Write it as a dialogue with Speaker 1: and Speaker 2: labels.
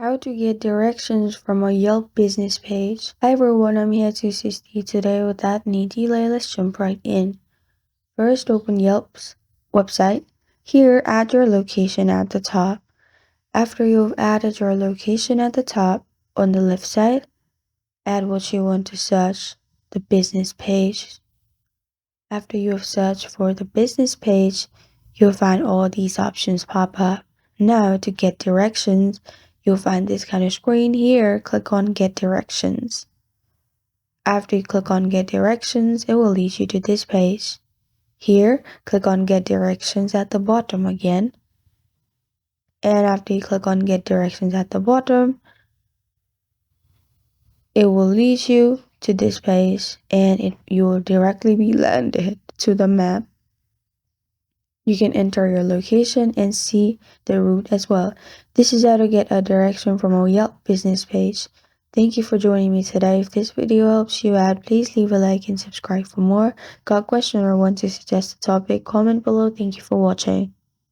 Speaker 1: How to get directions from a Yelp business page. Hi everyone, I'm here to assist you today. Without any delay, let's jump right in. First, open Yelp's website. Here, add your location at the top. After you've added your location at the top, on the left side, add what you want to search, the business page. After you have searched for the business page, you'll find all these options pop up. Now, to get directions, you'll find this kind of screen here. Click on Get Directions. After you click on Get Directions, it will lead you to this page. Here, click on Get Directions at the bottom again. And after you click on Get Directions at the bottom, it will lead you to this page and you will directly be landed to the map. You can enter your location and see the route as well. This is how to get a direction from a Yelp business page. Thank you for joining me today. If this video helps you out, please leave a like and subscribe for more. Got a question or want to suggest a topic? Comment below. Thank you for watching.